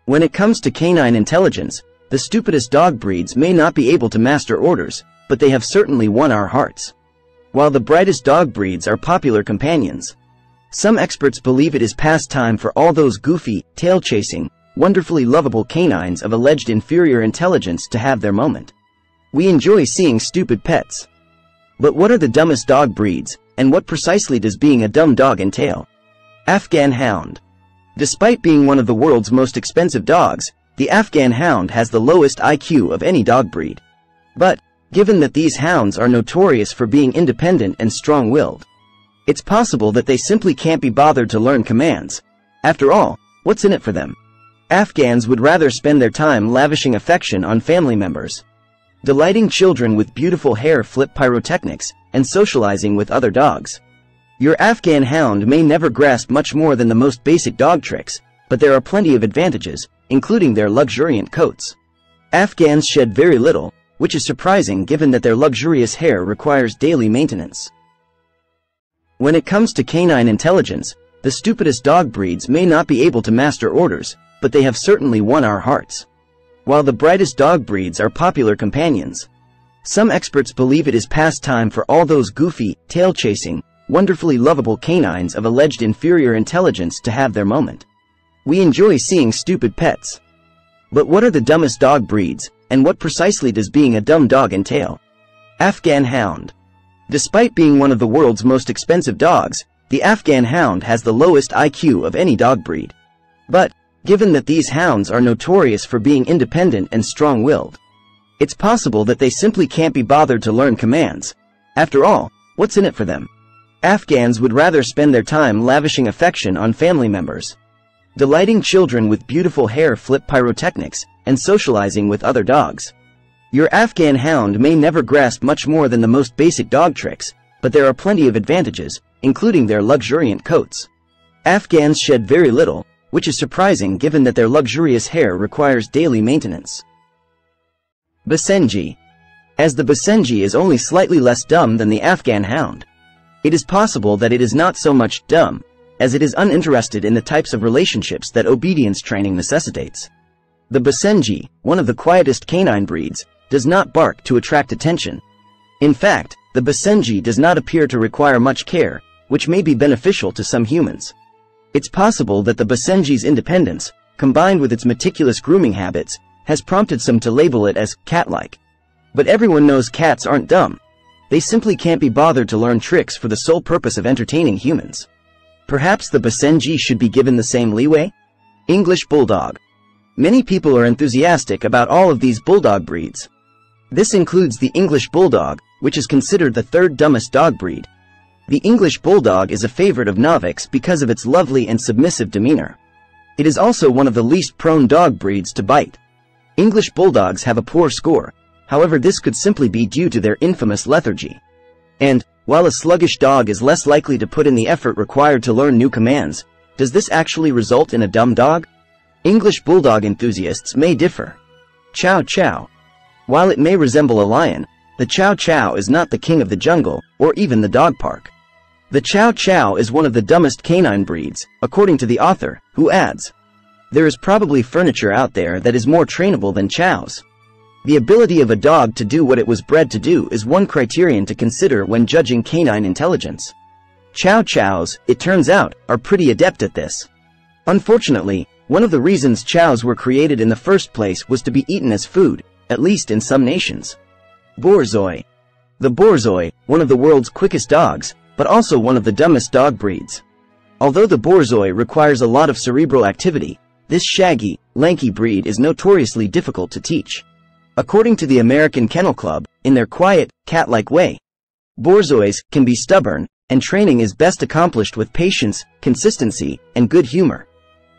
When it comes to canine intelligence, the stupidest dog breeds may not be able to master orders, but they have certainly won our hearts. While the brightest dog breeds are popular companions, some experts believe it is past time for all those goofy, tail-chasing, wonderfully lovable canines of alleged inferior intelligence to have their moment. We enjoy seeing stupid pets. But what are the dumbest dog breeds, and what precisely does being a dumb dog entail? Afghan Hound. Despite being one of the world's most expensive dogs, the Afghan Hound has the lowest IQ of any dog breed. But, given that these hounds are notorious for being independent and strong-willed, it's possible that they simply can't be bothered to learn commands. After all, what's in it for them? Afghans would rather spend their time lavishing affection on family members, delighting children with beautiful hair flip pyrotechnics, and socializing with other dogs. Your Afghan Hound may never grasp much more than the most basic dog tricks, but there are plenty of advantages, including their luxuriant coats. Afghans shed very little, which is surprising given that their luxurious hair requires daily maintenance. When it comes to canine intelligence, the stupidest dog breeds may not be able to master orders, but they have certainly won our hearts. While the brightest dog breeds are popular companions, some experts believe it is past time for all those goofy, tail-chasing, wonderfully lovable canines of alleged inferior intelligence to have their moment. We enjoy seeing stupid pets. But what are the dumbest dog breeds, and what precisely does being a dumb dog entail? Afghan Hound. Despite being one of the world's most expensive dogs, the Afghan Hound has the lowest IQ of any dog breed. But, given that these hounds are notorious for being independent and strong-willed, it's possible that they simply can't be bothered to learn commands. After all, what's in it for them? Afghans would rather spend their time lavishing affection on family members, delighting children with beautiful hair flip pyrotechnics, and socializing with other dogs. Your Afghan Hound may never grasp much more than the most basic dog tricks, but there are plenty of advantages, including their luxuriant coats. Afghans shed very little, which is surprising given that their luxurious hair requires daily maintenance. Basenji. As the Basenji is only slightly less dumb than the Afghan Hound, it is possible that it is not so much dumb, as it is uninterested in the types of relationships that obedience training necessitates. The Basenji, one of the quietest canine breeds, does not bark to attract attention. In fact, the Basenji does not appear to require much care, which may be beneficial to some humans. It's possible that the Basenji's independence, combined with its meticulous grooming habits, has prompted some to label it as cat-like. But everyone knows cats aren't dumb. They simply can't be bothered to learn tricks for the sole purpose of entertaining humans. Perhaps the Basenji should be given the same leeway? English Bulldog. Many people are enthusiastic about all of these bulldog breeds. This includes the English Bulldog, which is considered the third dumbest dog breed. The English Bulldog is a favorite of novices because of its lovely and submissive demeanor. It is also one of the least prone dog breeds to bite. English Bulldogs have a poor score, however this could simply be due to their infamous lethargy. And, while a sluggish dog is less likely to put in the effort required to learn new commands, does this actually result in a dumb dog? English Bulldog enthusiasts may differ. Chow Chow. While it may resemble a lion, the Chow Chow is not the king of the jungle, or even the dog park. The Chow Chow is one of the dumbest canine breeds, according to the author, who adds, "There is probably furniture out there that is more trainable than chows." The ability of a dog to do what it was bred to do is one criterion to consider when judging canine intelligence. Chow Chows, it turns out, are pretty adept at this. Unfortunately, one of the reasons chows were created in the first place was to be eaten as food, at least in some nations. Borzoi. The Borzoi, one of the world's quickest dogs, but also one of the dumbest dog breeds. Although the Borzoi requires a lot of cerebral activity, this shaggy, lanky breed is notoriously difficult to teach. According to the American Kennel Club, in their quiet, cat-like way, Borzois can be stubborn, and training is best accomplished with patience, consistency, and good humor.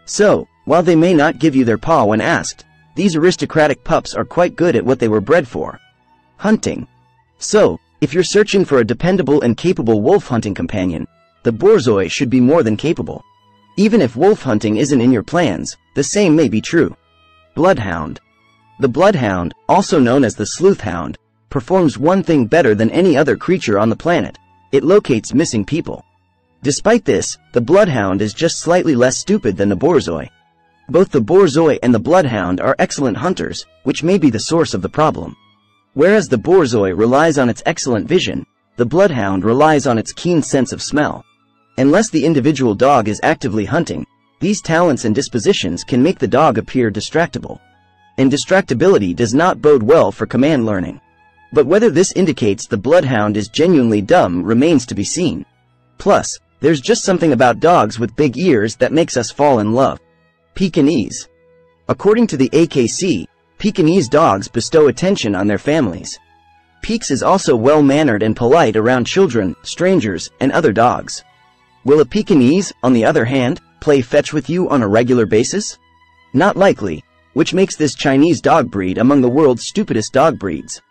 So, while they may not give you their paw when asked, these aristocratic pups are quite good at what they were bred for: hunting. So, if you're searching for a dependable and capable wolf hunting companion, the Borzoi should be more than capable. Even if wolf hunting isn't in your plans, the same may be true. Bloodhound. The Bloodhound, also known as the sleuth hound, performs one thing better than any other creature on the planet: it locates missing people. Despite this, the Bloodhound is just slightly less stupid than the Borzoi. Both the Borzoi and the Bloodhound are excellent hunters, which may be the source of the problem. Whereas the Borzoi relies on its excellent vision, the Bloodhound relies on its keen sense of smell. Unless the individual dog is actively hunting, these talents and dispositions can make the dog appear distractible. And distractibility does not bode well for command learning. But whether this indicates the Bloodhound is genuinely dumb remains to be seen. Plus, there's just something about dogs with big ears that makes us fall in love. Pekingese. According to the AKC, Pekingese dogs bestow attention on their families. Pekes is also well-mannered and polite around children, strangers, and other dogs. Will a Pekingese, on the other hand, play fetch with you on a regular basis? Not likely, which makes this Chinese dog breed among the world's stupidest dog breeds.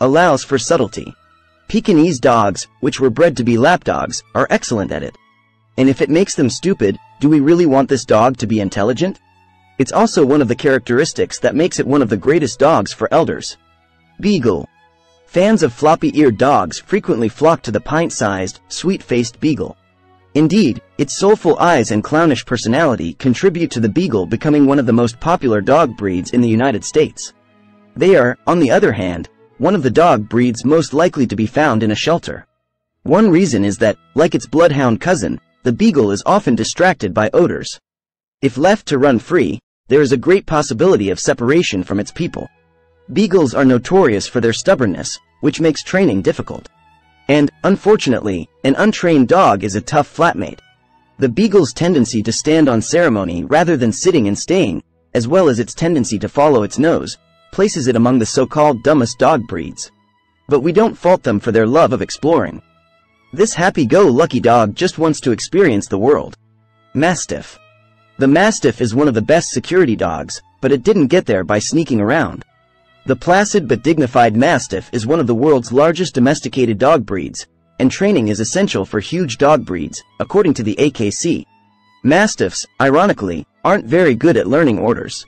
Allows for subtlety. Pekingese dogs, which were bred to be lapdogs, are excellent at it. And if it makes them stupid, do we really want this dog to be intelligent? It's also one of the characteristics that makes it one of the greatest dogs for elders. Beagle. Fans of floppy-eared dogs frequently flock to the pint-sized, sweet-faced Beagle. Indeed, its soulful eyes and clownish personality contribute to the Beagle becoming one of the most popular dog breeds in the United States. They are, on the other hand, one of the dog breeds most likely to be found in a shelter. One reason is that, like its Bloodhound cousin, the Beagle is often distracted by odors. If left to run free, there is a great possibility of separation from its people. Beagles are notorious for their stubbornness, which makes training difficult. And, unfortunately, an untrained dog is a tough flatmate. The Beagle's tendency to stand on ceremony rather than sitting and staying, as well as its tendency to follow its nose, places it among the so-called dumbest dog breeds. But we don't fault them for their love of exploring. This happy-go-lucky dog just wants to experience the world. Mastiff. The Mastiff is one of the best security dogs, but it didn't get there by sneaking around. The placid but dignified Mastiff is one of the world's largest domesticated dog breeds, and training is essential for huge dog breeds, according to the AKC. Mastiffs, ironically, aren't very good at learning orders.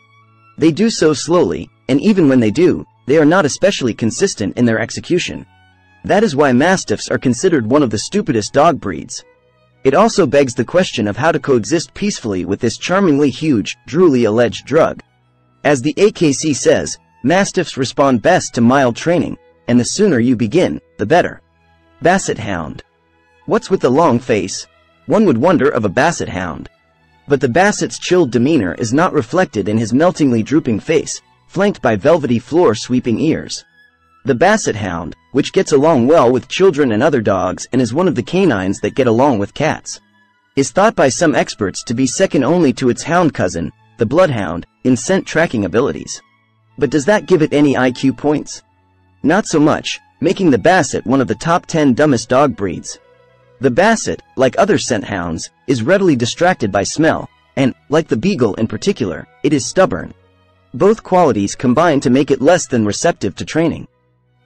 They do so slowly, and even when they do, they are not especially consistent in their execution. That is why Mastiffs are considered one of the stupidest dog breeds. It also begs the question of how to coexist peacefully with this charmingly huge, drooly alleged drug. As the AKC says, Mastiffs respond best to mild training, and the sooner you begin, the better. Basset Hound. What's with the long face? One would wonder of a Basset Hound. But the Basset's chilled demeanor is not reflected in his meltingly drooping face, flanked by velvety floor-sweeping ears. The Basset Hound, which gets along well with children and other dogs and is one of the canines that get along with cats, is thought by some experts to be second only to its hound cousin, the Bloodhound, in scent tracking abilities. But does that give it any IQ points? Not so much, making the Basset one of the top 10 dumbest dog breeds. The Basset, like other scent hounds, is readily distracted by smell, and, like the Beagle in particular, it is stubborn. Both qualities combine to make it less than receptive to training.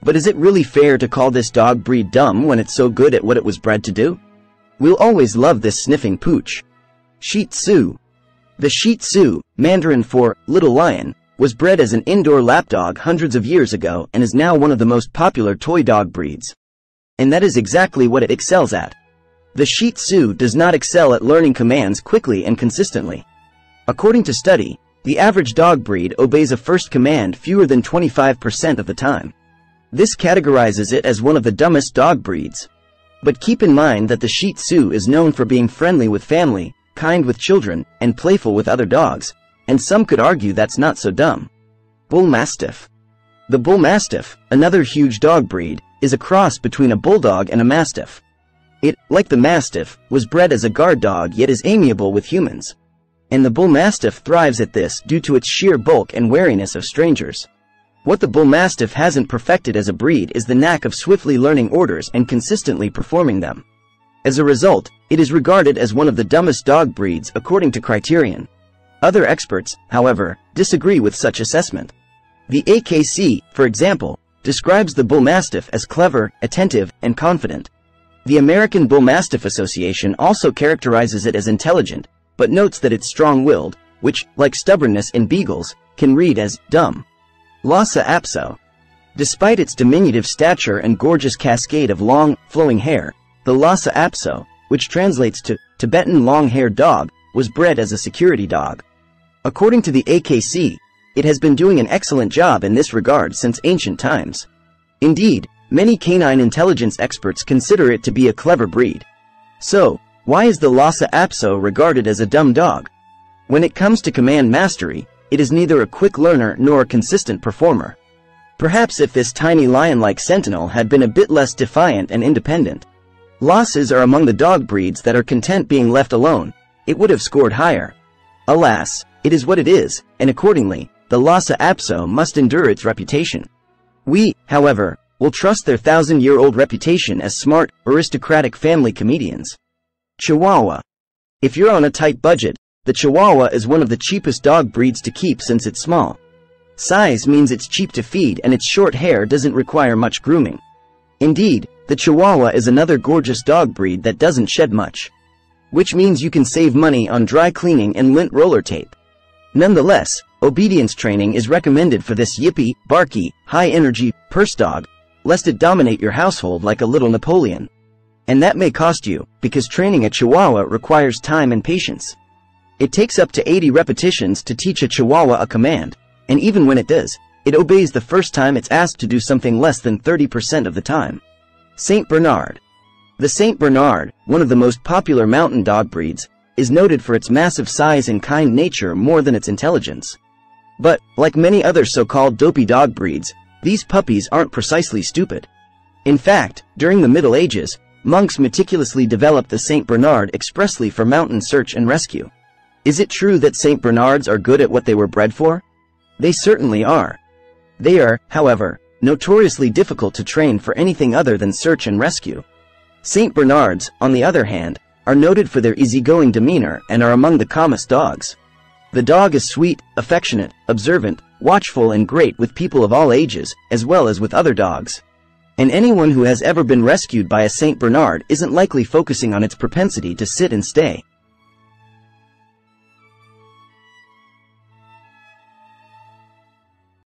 But is it really fair to call this dog breed dumb when it's so good at what it was bred to do? We'll always love this sniffing pooch. Shih Tzu. The Shih Tzu, Mandarin for little lion, was bred as an indoor lapdog hundreds of years ago and is now one of the most popular toy dog breeds. And that is exactly what it excels at. The Shih Tzu does not excel at learning commands quickly and consistently. According to study, the average dog breed obeys a first command fewer than 25% of the time. This categorizes it as one of the dumbest dog breeds. But keep in mind that the Shih Tzu is known for being friendly with family, kind with children, and playful with other dogs, and some could argue that's not so dumb. Bull Mastiff. The Bull Mastiff, another huge dog breed, is a cross between a Bulldog and a Mastiff. It, like the Mastiff, was bred as a guard dog yet is amiable with humans. And the Bull Mastiff thrives at this due to its sheer bulk and wariness of strangers. What the Bull Mastiff hasn't perfected as a breed is the knack of swiftly learning orders and consistently performing them. As a result, it is regarded as one of the dumbest dog breeds according to Criterion. Other experts, however, disagree with such assessment. The AKC, for example, describes the Bull Mastiff as clever, attentive, and confident. The American Bull Mastiff Association also characterizes it as intelligent, but notes that it's strong-willed, which, like stubbornness in beagles, can read as dumb. Lhasa Apso. Despite its diminutive stature and gorgeous cascade of long, flowing hair, the Lhasa Apso, which translates to Tibetan long-haired dog, was bred as a security dog. According to the AKC, it has been doing an excellent job in this regard since ancient times. Indeed, many canine intelligence experts consider it to be a clever breed. So, why is the Lhasa Apso regarded as a dumb dog? When it comes to command mastery, it is neither a quick learner nor a consistent performer. Perhaps if this tiny lion-like sentinel had been a bit less defiant and independent. Lhasas are among the dog breeds that are content being left alone. It would have scored higher. Alas, it is what it is, and accordingly, the Lhasa Apso must endure its reputation. We, however, will trust their 1,000-year-old reputation as smart, aristocratic family comedians. Chihuahua. If you're on a tight budget, the Chihuahua is one of the cheapest dog breeds to keep since it's small. Size means it's cheap to feed and its short hair doesn't require much grooming. Indeed, the Chihuahua is another gorgeous dog breed that doesn't shed much. Which means you can save money on dry cleaning and lint roller tape. Nonetheless, obedience training is recommended for this yippy, barky, high-energy, purse dog, lest it dominate your household like a little Napoleon. And that may cost you, because training a Chihuahua requires time and patience. It takes up to 80 repetitions to teach a Chihuahua a command, and even when it does, it obeys the first time it's asked to do something less than 30% of the time. Saint Bernard. The Saint Bernard, one of the most popular mountain dog breeds, is noted for its massive size and kind nature more than its intelligence. But, like many other so-called dopey dog breeds, these puppies aren't precisely stupid. In fact, during the Middle Ages, monks meticulously developed the Saint Bernard expressly for mountain search and rescue. Is it true that Saint Bernards are good at what they were bred for? They certainly are. They are, however, notoriously difficult to train for anything other than search and rescue. Saint Bernards, on the other hand, are noted for their easygoing demeanor and are among the calmest dogs. The dog is sweet, affectionate, observant, watchful and great with people of all ages, as well as with other dogs. And anyone who has ever been rescued by a Saint Bernard isn't likely focusing on its propensity to sit and stay.